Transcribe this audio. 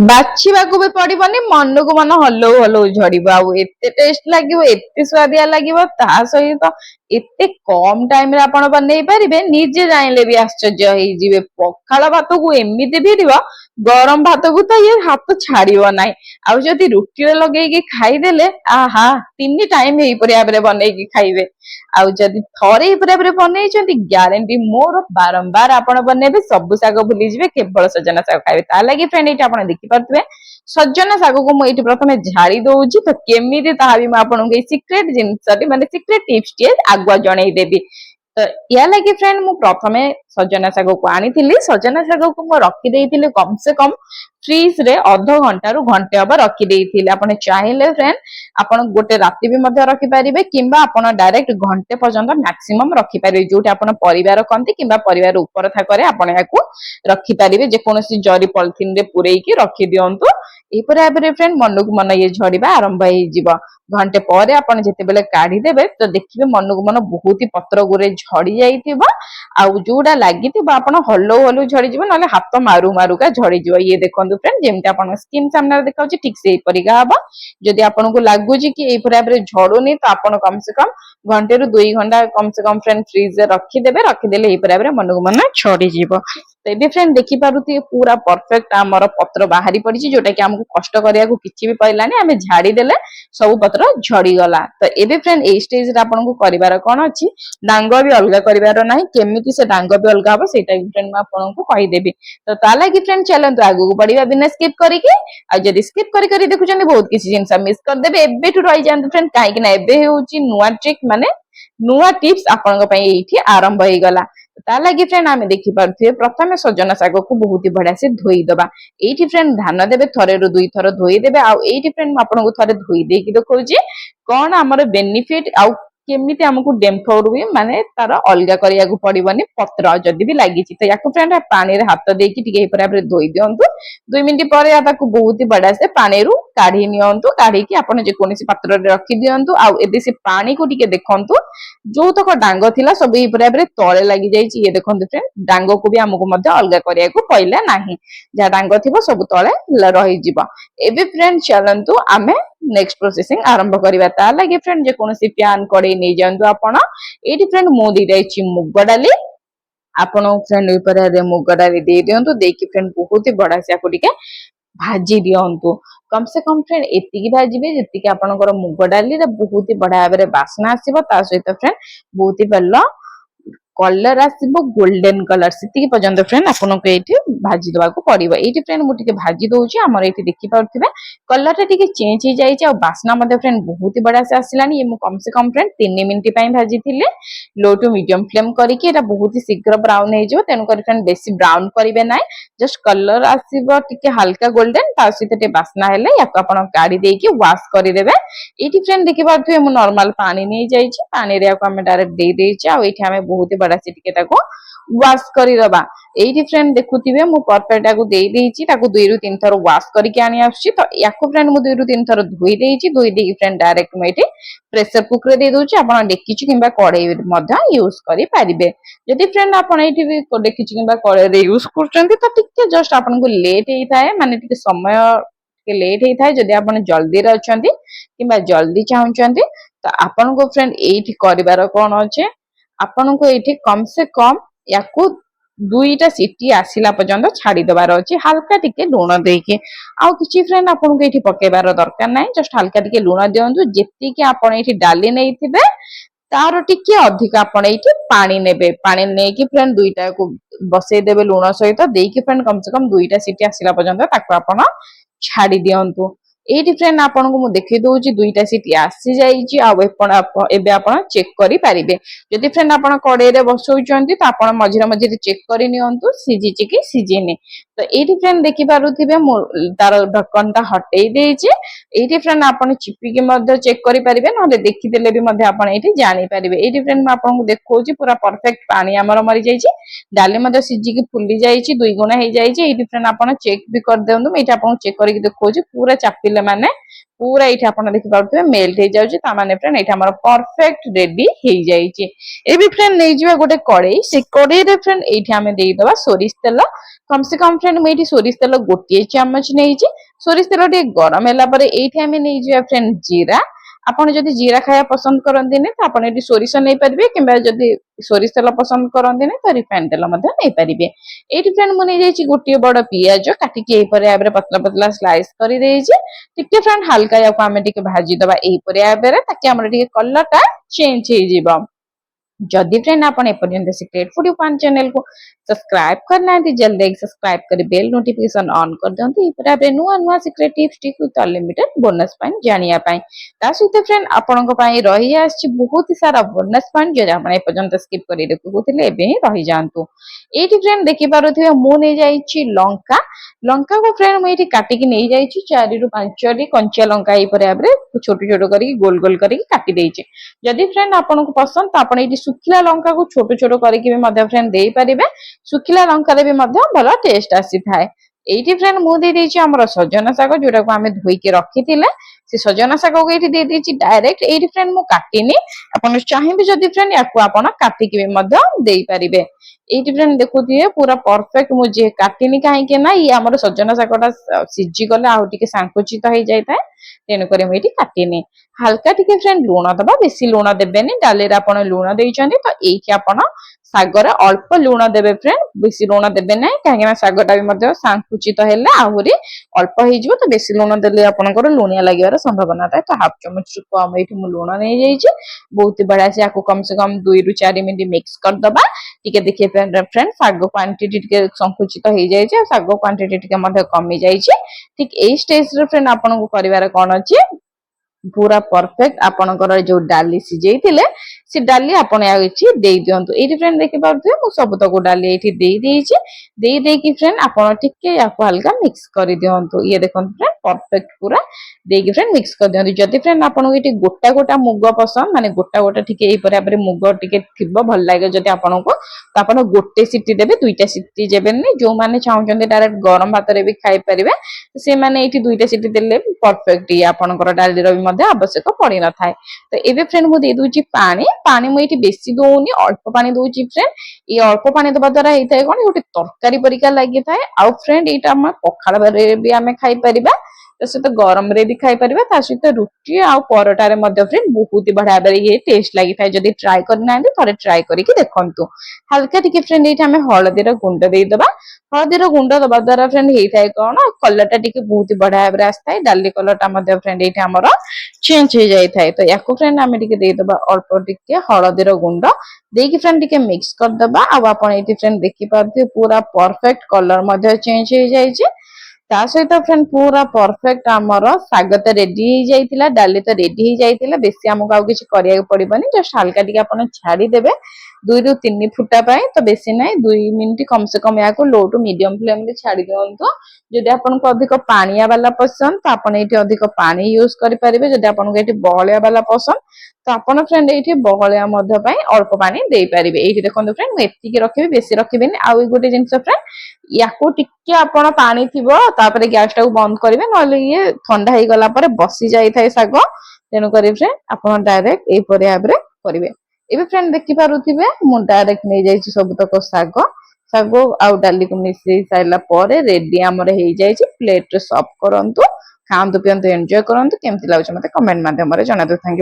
ବାଛିବାକୁ ବି ପଡିବନି, ମନକୁ ମନ ହଲଉ ହଲଉ ଝଡିବ। ଆଉ ଏତେ ଟେଷ୍ଟ ଲାଗିବ, ଏତେ ସୁଆଦିଆ ଲାଗିବ। ତା ସହିତ ଏତେ କମ ଟାଇମ ରେ ଆପଣ ବନେଇ ପାରିବେ, ନିଜେ ଜାଣିଲେ ବି ଆଶ୍ଚର୍ଯ୍ୟ ହେଇଯିବେ। ପଖାଳ ଭାତକୁ ଏମିତି ଭିଡିବ, ଗରମ ଭାତକୁ ତ ଇଏ ହାତ ଛାଡିବ ନାହିଁ। ଆଉ ଯଦି ରୁଟିରେ ଲଗେଇକି ଖାଇଦେଲେ, ଆହା, 3 ଟାଇମ ଏଇପରି ଭାବରେ ବନେଇକି ଖାଇବେ। ଆଉ ଯଦି ଥରେ ଏଇପରି ଭାବରେ ବନେଇଛନ୍ତି, ଗ୍ୟାରେଣ୍ଟି ମୋର, ବାରମ୍ବାର ଆପଣ ବନେଇବେ, ସବୁ ଶାଗ ଭୁଲିଯିବେ, କେବଳ ସଜନା ଶାଗ ଖାଇବେ। ତା ଲାଗି ଫ୍ରେଣ୍ଡ ଏଇଠି ଆପଣ ଦେଖିପାରୁଥିବେ, ସଜନା ଶାଗକୁ ମୁଁ ଏଇଠି ପ୍ରଥମେ ଝାଡି ଦଉଛି। ତ କେମିତି, ତାହା ବି ମୁଁ ଆପଣଙ୍କୁ ଏଇ ସିକ୍ରେଟ ଜିନିଷଟି, ମାନେ ସିକ୍ରେଟ ଟିପ୍ସ ଟିଏ ଆଗୁଆ ଜଣେଇଦେବି। ତ ୟା ଲାଗି ଫ୍ରେଣ୍ଡ ମୁଁ ପ୍ରଥମେ ସଜନା ଶାଗକୁ ଆଣିଥିଲି। ସଜନା ଶାଗକୁ ମୁଁ ରଖିଦେଇଥିଲି କମ ସେ କମ ଫ୍ରିଜ ରେ ଅଧଘଣ୍ଟାରୁ ଘଣ୍ଟେ ହବ ରଖିଦେଇଥିଲି। ଆପଣ ଚାହିଁଲେ ଫ୍ରେଣ୍ଡ ଆପଣ ଗୋଟେ ରାତି ବି ମଧ୍ୟ ରଖିପାରିବେ, କିମ୍ବା ଆପଣ ଡାଇରେକ୍ଟ ଘଣ୍ଟେ ପର୍ଯ୍ୟନ୍ତ ମ୍ୟାକ୍ସିମମ୍ ରଖିପାରିବେ। ଯୋଉଠି ଆପଣ ପରିବା ରଖନ୍ତି କିମ୍ବା ପରିବାର ଉପର ଥାକରେ ଆପଣ ଏହାକୁ ରଖିପାରିବେ। ଯେକୌଣସି ଜରି ପଲିଥିନ ରେ ପୂରେଇକି ରଖିଦିଅନ୍ତୁ। ଏହିପରି ଭାବରେ ଫ୍ରେଣ୍ଡ ମନକୁ ମନ ଇଏ ଝଡିବା ଆରମ୍ଭ ହେଇଯିବ। ଘଣ୍ଟେ ପରେ ଆପଣ ଯେତେବେଳେ କାଢିଦେବେ, ତ ଦେଖିବେ ମନକୁ ମନ ବହୁତ ପତ୍ର ଗୁରେ ଝଡି ଯାଇଥିବ। ଆଉ ଯୋଉଟା ଲାଗିଥିବ ଆପଣ ହଲଉ ହଲଉ ଝଡିଯିବ, ନହେଲେ ହାତ ମାରୁ ମାରୁକା ଝଡିଯିବ। ଇଏ ଦେଖନ୍ତୁ ଫ୍ରେଣ୍ଡ, ଯେମିତି ଆପଣଙ୍କ ସ୍କିନ୍ ସାମ୍ନାରେ ଦେଖାଉଛି ଠିକ ସେଇପରିକା ହବ। ଯଦି ଆପଣଙ୍କୁ ଲାଗୁଛି କି ଏଇପରି ଭାବରେ ଝଡୁନି, ତ ଆପଣ କମ ସେ କମ ଘଣ୍ଟେରୁ 2 ଘଣ୍ଟା କମ ସେ କମ ଫ୍ରେଣ୍ଡ ଫ୍ରିଜରେ ରଖିଦେବେ। ରଖିଦେଲେ ଏଇପରି ଭାବରେ ମନକୁ ମନ ଝଡିଯିବ। ତେବେ ଫ୍ରେଣ୍ଡ ଦେଖିପାରୁଥିବେ, ପୁରା ପରଫେକ୍ଟ ଆମର ପତ୍ର ବାହାରି ପଡିଛି, ଯୋଉଟା କି ଆମକୁ କଷ୍ଟ କରିବାକୁ କିଛି ବି ପଡିଲାନି। ଆମେ ଝାଡି ଦେଲେ ସବୁ ପତ୍ର ଝଡିଗଲା। ତ ଏବେ ଫ୍ରେଣ୍ଡ ଏଇ ଷ୍ଟେଜରେ ଆପଣଙ୍କୁ କରିବାର କଣ ଅଛି, ଡାଙ୍ଗ ବି ଅଲଗା କରିବାର ନାହିଁ। କେମିତି ସେ ଡାଙ୍ଗ ବି ଅଲଗା ହବ, ସେଇଟା ବି ଫ୍ରେଣ୍ଡ ମୁଁ ଆପଣଙ୍କୁ କହିଦେବି। ତ ତା ଲାଗି ଫ୍ରେଣ୍ଡ ଚାଲନ୍ତୁ ଆଗକୁ ବଢିବା ବିନା ସ୍କିପ୍ କରିକି। ଆଉ ଯଦି ସ୍କିପ୍ କରି କରି ଦେଖୁଛନ୍ତି, ବହୁତ କିଛି ଜିନିଷ ମିସ୍ କରିଦେବେ। ଏବେଠୁ ରହିଯାଆନ୍ତୁ ଫ୍ରେଣ୍ଡ, କାହିଁକି ନା ଏବେ ହେଉଛି ନୂଆ ଟ୍ରିକ୍, ମାନେ ନୂଆ ଟିପ୍ସ ଆପଣଙ୍କ ପାଇଁ ଏଇଠି ଆରମ୍ଭ ହେଇଗଲା। ତା ଲାଗି ଫ୍ରେଣ୍ଡ ଆମେ ଦେଖିପାରୁଥିବେ, ପ୍ରଥମେ ସଜନା ଶାଗକୁ ବହୁତ ବଢିଆ ସେ ଧୋଇଦବା। ଏଇଠି ଫ୍ରେଣ୍ଡ ଧ୍ୟାନ ଦେବେ, ଥରେରୁ 2 ଥର ଧୋଇଦେବେ। ଆଉ ଏଇଠି ଫ୍ରେଣ୍ଡ ମୁଁ ଆପଣଙ୍କୁ ଥରେ ଧୋଇ ଦେଇକି ଦେଖଉଛି କଣ ଆମର ବେନିଫିଟ, ଆଉ କେମିତି ଆମକୁ ଡେମ୍ଫ ରୁହେ, ମାନେ ତାର ଅଲଗା କରିବାକୁ ପଡିବନି ପତ୍ର ଯଦି ବି ଲାଗିଛି। ତ ୟାକୁ ଫ୍ରେଣ୍ଡ ପାଣିରେ ହାତ ଦେଇକି ଟିକେ ଏହିପରି ଭାବରେ ଧୋଇ ଦିଅନ୍ତୁ। 2 ମିନିଟ ପରେ ତାକୁ ବହୁତ ବଢିଆ ସେ ପାଣିରୁ କାଢି ନିଅନ୍ତୁ। କାଢିକି ଆପଣ ଯେକୌଣସି ପାତ୍ରରେ ରଖିଦିଅନ୍ତୁ। ଆଉ ଏବେ ସେ ପାଣିକୁ ଟିକେ ଦେଖନ୍ତୁ, ଯୋଉତକ ଡାଙ୍ଗ ଥିଲା ସବୁ ଏହିପରି ଭାବରେ ତଳେ ଲାଗିଯାଇଛି। ଇଏ ଦେଖନ୍ତୁ ଫ୍ରେଣ୍ଡ, ଡାଙ୍ଗକୁ ବି ଆମକୁ ମଧ୍ୟ ଅଲଗା କରିବାକୁ ପଇଲା ନାହିଁ। ଯାହା ଡାଙ୍ଗ ଥିବ ସବୁ ତଳେ ରହିଯିବ। ଏବେ ଫ୍ରେଣ୍ଡ ଚାଲନ୍ତୁ ଆମେ ନେକ୍ସଟ ପ୍ରୋସେସିଂ ଆରମ୍ଭ କରିବା। ତା ଲାଗି ଫ୍ରେଣ୍ଡ ଯେକୌଣସି ପ୍ୟାନ କଡେଇ ନେଇଯାଆନ୍ତୁ ଆପଣ। ଏଇଠି ଫ୍ରେଣ୍ଡ ମୁଁ ଦେଇଛି ମୁଗ ଡାଲି। ଆପଣ ଫ୍ରେଣ୍ଡ ଉପରେ ମୁଗ ଡାଲି ଦେଇ ଦିଅନ୍ତୁ। ଦେଇକି ଫ୍ରେଣ୍ଡ ବହୁତ ବଢିଆ ସେ ଆକୁ ଟିକେ ଭାଜି ଦିଅନ୍ତୁ। କମ ସେ କମ ଫ୍ରେଣ୍ଡ ଏତିକି ଭାଜିବେ ଯେତିକି ଆପଣଙ୍କର ମୁଗ ଡାଲିରେ ବହୁତ ବଢିଆ ଭାବରେ ବାସ୍ନା ଆସିବ। ତା ସହିତ ଫ୍ରେଣ୍ଡ ବହୁତ ଭଲ କଲର ଆସିବ, ଗୋଲ୍ଡେନ କଲର। ସେତିକି ପର୍ଯ୍ୟନ୍ତ ଫ୍ରେଣ୍ଡ ଆପଣଙ୍କୁ ଏଇଠି ଭାଜି ଦେବାକୁ ପଡିବ। ଏଇଠି ଫ୍ରେଣ୍ଡ ମୁଁ ଟିକେ ଭାଜି ଦଉଛି। ଆମର ଏଇଠି ଦେଖିପାରୁଥିବେ କଲରଟା ଟିକେ ଚେଞ୍ଜ ହେଇଯାଇଛି, ଆଉ ବାସ୍ନା ମଧ୍ୟ ଫ୍ରେଣ୍ଡ ବହୁତ ବଢିଆ ସେ ଆସିଲାଣି। ମୁଁ କମ ସେ କମ ଫ୍ରେଣ୍ଡ 3 ମିନିଟ ପାଇଁ ଭାଜିଥିଲି, ଲୋ ଟୁ ମିଡିୟମ ଫ୍ଲେମ କରିକି। ଏଟା ବହୁତ ଶୀଘ୍ର ବ୍ରାଉନ ହେଇଯିବ, ତେଣୁକରି ଫ୍ରେଣ୍ଡ ବେଶୀ ବ୍ରାଉନ କରିବେ ନାହିଁ। ଜଷ୍ଟ କଲର ଆସିବ ଟିକେ ହାଲକା ଗୋଲ୍ଡେନ, ତା ସହିତ ଟିକେ ବାସ୍ନା ହେଲେ ୟାକୁ ଆପଣ କାଢି ଦେଇକି ୱାଶ କରିଦେବେ। ଏଇଠି ଫ୍ରେଣ୍ଡ ଦେଖିପାରୁଥିବେ ମୁଁ ନର୍ମାଲ ପାଣି ନେଇଯାଇଛି। ପାଣିରେ ୟାକୁ ଆମେ ଡାଇରେକ୍ଟ ଦେଇଦେଇଛେ। ଆଉ ଏଇଠି ଆମେ ବହୁତ ବଢିଆ ସେ ଟିକେ ତାକୁ ୱାଶ କରିଦବା। ଏଇଠି ଫ୍ରେଣ୍ଡ ଦେଖୁଥିବେ ମୁଁ ପରଫେକ୍ଟ ୟାକୁ ଦେଇଛି, ତାକୁ 2ରୁ 3 ଥର ୱାଶ କରିକି ଆଣି ଆସୁଛି। ତ ୟାକୁ ଫ୍ରେଣ୍ଡ ମୁଁ 2ରୁ 3 ଥର ଧୋଇ ଦେଇଛି। ଧୋଇ ଦେଇକି ଫ୍ରେଣ୍ଡ ଡାଇରେକ୍ଟ ମୁଁ ଏଇଠି ପ୍ରେସର କୁକରରେ ଦେଇ ଦଉଛି। ଆପଣ ଡେକିଚି କିମ୍ବା କଡେଇ ମଧ୍ୟ ୟୁଜ କରିପାରିବେ। ଯଦି ଫ୍ରେଣ୍ଡ ଆପଣ ଏଇଠି ବି ଡେକିଚି କିମ୍ବା କଡେଇରେ ୟୁଜ କରୁଛନ୍ତି, ତ ଟିକେ ଜଷ୍ଟ ଆପଣଙ୍କୁ ଲେଟ୍ ହେଇଥାଏ, ମାନେ ଟିକେ ସମୟ ଟିକେ ଲେଟ୍ ହେଇଥାଏ। ଯଦି ଆପଣ ଜଲ୍ଦିରେ ଅଛନ୍ତି କିମ୍ବା ଜଲ୍ଦି ଚାହୁଁଛନ୍ତି, ତ ଆପଣଙ୍କୁ ଫ୍ରେଣ୍ଡ ଏଇଠି କରିବାର କଣ ଅଛି, ଆପଣଙ୍କୁ ଏଇଠି କମ ସେ କମ ୟାକୁ 2ଟା ସିଟି ଆସିଲା ପର୍ଯ୍ୟନ୍ତ ଛାଡିଦବାର ଅଛି, ହାଲକା ଟିକେ ଲୁଣ ଦେଇକି। ଆଉ କିଛି ଫ୍ରେଣ୍ଡ ଆପଣଙ୍କୁ ଏଇଠି ପକେଇବାର ଦରକାର ନାହିଁ। ଜଷ୍ଟ ହାଲକା ଟିକେ ଲୁଣ ଦିଅନ୍ତୁ। ଯେତିକି ଆପଣ ଏଇଠି ଡାଲି ନେଇଥିବେ ତାର ଟିକେ ଅଧିକ ଆପଣ ଏଇଠି ପାଣି ନେବେ। ପାଣି ନେଇକି ଫ୍ରେଣ୍ଡ 2ଟାକୁ ବସେଇଦେବେ ଲୁଣ ସହିତ ଦେଇକି। ଫ୍ରେଣ୍ଡ କମ ସେ କମ 2ଟା ସିଟି ଆସିଲା ପର୍ଯ୍ୟନ୍ତ ତାକୁ ଆପଣ ଛାଡି ଦିଅନ୍ତୁ। ଏଇଠି ଫ୍ରେଣ୍ଡ ଆପଣଙ୍କୁ ମୁଁ ଦେଖେଇ ଦଉଛି 2ଟା ସିଟି ଆସି ଯାଇଛି। ଆଉ ଏବେ ଆପଣ ଚେକ୍ କରିପାରିବେ। ଯଦି ଫ୍ରେଣ୍ଡ ଆପଣ କଡେଇରେ ବସଉଛନ୍ତି, ତ ଆପଣ ମଝିରେ ମଝିରେ ଚେକ୍ କରି ନିଅନ୍ତୁ ସିଝିଛି କି ସିଝିନି। ତ ଏଇଠି ଫ୍ରେଣ୍ଡ ଦେଖିପାରୁଥିବେ ମୁଁ ତାର ଢକ୍କନଟା ହଟେଇ ଦେଇଛି। ଏଇଠି ଫ୍ରେଣ୍ଡ ଆପଣ ଚିପିକି ମଧ୍ୟ ଚେକ୍ କରିପାରିବେ, ନହେଲେ ଦେଖିଦେଲେ ବି ମଧ୍ୟ ଆପଣ ଏଇଠି ଜାଣିପାରିବେ। ଏଇଠି ଫ୍ରେଣ୍ଡ ମୁଁ ଆପଣଙ୍କୁ ଦେଖଉଛି ପୁରା ପରଫେକ୍ଟ ପାଣି ଆମର ମରିଯାଇଛି। ଡାଲି ମଧ୍ୟ ସିଝିକି ଫୁଲି ଯାଇଛି, 2 ଗୁଣା ହେଇଯାଇଛି। ଏଇଠି ଫ୍ରେଣ୍ଡ ଆପଣ ଚେକ୍ ବି କରିଦିଅନ୍ତୁ। ମୁଁ ଏଇଠି ଆପଣଙ୍କୁ ଚେକ୍ କରିକି ଦେଖଉଛି, ପୁରା ଚାପିଲେ देले माने पूरा ये आप देखिए मेल्ट हो जाऊँगी ताने फ्रेंड ये आम परफेक्ट रेडी हो जाइए फ्रेंड नहीं जा गोटे कड़ई से कड़ई फ्रेंड ये आम देदेबा सोरिष तेल कम से कम फ्रेंड मुझे सोरिष तेल गोटे चामच नहीं सोरिष तेल टे गरम है ये आम नहीं जा फ्रेंड जीरा आपन जदि जीरा खाया पसंद करते तो आपन ये सोरिष नहीं पारे कि सोरिष तेल पसंद करते तो रिफाइन तेल नहीं पारे ये फ्रेंड मुझे गोटे बड़ पिज काटिकी पतला पतला स्लाइस कर फ्रेंड हल्का या आम भाजीदबा यहीपर ताकि आम कलर टा चेंज हो जदि फ्रेंड आप सिक्रेट फूड वन चैनल को सब्सक्राइब करना जल्दी सब्सक्राइब कर बेल नोटिफिकेशन ऑन कर दिखाते नुआ नुआ secret tips tick with unlimited bonus point जानिया सहित फ्रेंड आपण रही आसी बहुत ही सारा बोनस पॉइंट जो आप स्किप कर देखुले रही जातु ये फ्रेंड देखिपे मुझे लंका लंका को फ्रेंड मुझे काटिकी नहीं जाइए 4 ରୁ 5 कंचा लंका छोट छोट कर गोल गोल कर काटी जदि फ्रेंड आपन को पसंद तो आप सुखिला लंका को छोट छोट करके फ्रेंड दे पारे सुखिला लंका भी भल टेस्ट आसी थाए ये फ्रेंड मुझे आम सजना शाग जोटा को आम धोईकी रखी से सजना शाग को ये डायरेक्ट ये फ्रेंड मुझे काटिनी आप चाहिए जदि फ्रेंड या काटिकी दे पारे ये फ्रेंड देखुए पूरा परफेक्ट मुझे काटिनी कहीं ना ये आम सजना शागटा सीझी गले आउे सांकुचित हो जाए तेणुक मुझे काटिनी हल्का टिके फ्रेंड लुण दबा बेसी लुण देवेनि डाली आप लुण देते तो ये आप शागर अल्प लुण देवे फ्रेंड बेसी लुण देवे ना कहीं शागटा भी सांकुचित हेले आहरी अल्प हो तो बेसी लुण देले आपंकर लुणिया लगे संभावना था तो हाफ चमच कम ये लुण नहीं जाइए बहुत बढ़िया से कम से कम 2 ରୁ 4 मिनट मिक्स करदबा टिके देखिए फ्रेंड शाग क्वांटिटी संकुचित हो जाए शाग क्वांटिटी कमी जाइए ठीक यही स्टेज रे फ्रेंड आपन को करिवार कोन अछि पूरा परफेक्ट आपनकर जो डाली सिझे से डाली आपन दे दिंतु ये फ्रेंड देखि पारे मु सब तक डाली ये दे फ्रेंड आपन टिके हल्का मिक्स कर दिंतु ये देखो फ्रेंड परफेक्ट पूरा देकी फ्रेंड मिक्स कर दिंतु जदि फ्रेंड आपन को गोटा गोटा मुग पसंद माने गोटा गोटा टिके ये मुग टिके थिबो भल लागे जदि आपन को तो आपन गोटे सीटी देबे दुईटा सीटी जेबेनी जो माने चाहउचंदी डायरेक्ट गरम भात रे भी खाई परिबे से माने एठी दुईटा सीटी देले परफेक्ट ये आपनकर डाली रो भी आवश्यक पड़ी न थाए तो ये फ्रेंड मुझे दूची पानी पानी मुझे बेसी दौनी अल्प पानी दूची फ्रेंड ये अल्प पानी दबा द्वारा होता है कौन गोटे तरकारी परिका लगी थाए आउ फ्रेंड यहाँ पखाड़ भी आम खाई परिबा सहित गरम रे भी खाई परिबा ता सहित रुटी आ परोटा रे मध्य फ्रेंड बहुत ही बढ़िया ये टेस्ट लगी थाए जदि ट्राई करना थोड़े ट्राई करके देखंतु हल्का टिके फ्रेंड ये हलदीर गुंड देदेबा हलदीर गुंड दबा द्वारा फ्रेंड होता है कौन कलर टा टिके बहुत ही बढ़िया आसता है डाली कलर टा फ्रेंड ये आमर चेंज हो जाए तो या फ्रेंड आम देदेबा अल्प टिके हलदीर गुंड देकी फ्रेंड टिके मिक्स करदबा आप फ्रेंड देखिपारे पूरा परफेक्ट कलर चेंज हो जाए ता सहित फ्रेंड पूरा परफेक्ट आमर शाग तो रेडी हो जाइतिला डाली तो रेडी हो जाइतिला बेसी हमको आउ किछि करिया पड़िबनी जस्ट हल्का टिके आपन छाड़ी देबे 2 ରୁ 3 फुटा पाए तो बेसी नहीं 2 मिनिट कम से कम या लो टू मीडियम फ्लेम रे छाड़ी दियंतु जदि आपन को अधिक पानिया वाला पसंद तो आपन एठी अधिक पानी यूज करि परिबे जदि आपन को एठी बहलिया वाला पसंद तो आपन फ्रेंड एठी बहलिया मध्य पाए अल्प पानी देई परिबे एठी देखंतु फ्रेंड मैं एतिकी रखिबे बेसी रखिबेनी आउ गोटे जिंस फ्रेंड याको टिके आपण पानी थिबो तापरे गैस टा को बंद करिवे नले ये ठंडा हे गला परे बसी जाई थाए साग तेनु करी फ्रेंड आपण डायरेक्ट ए परे आबरे करिवे एबे फ्रेंड देखि पारुथिबे मु डायरेक्ट नै जाईछि सब तक साग साग आउ डाली को मिसई साइला परे रेडी हमर हे जाईछि प्लेट रे सर्व करंतु खांतु पियंतु एन्जॉय करंतु केमति लागछ मते कमेंट माध्यम रे जणातु थैंक यू।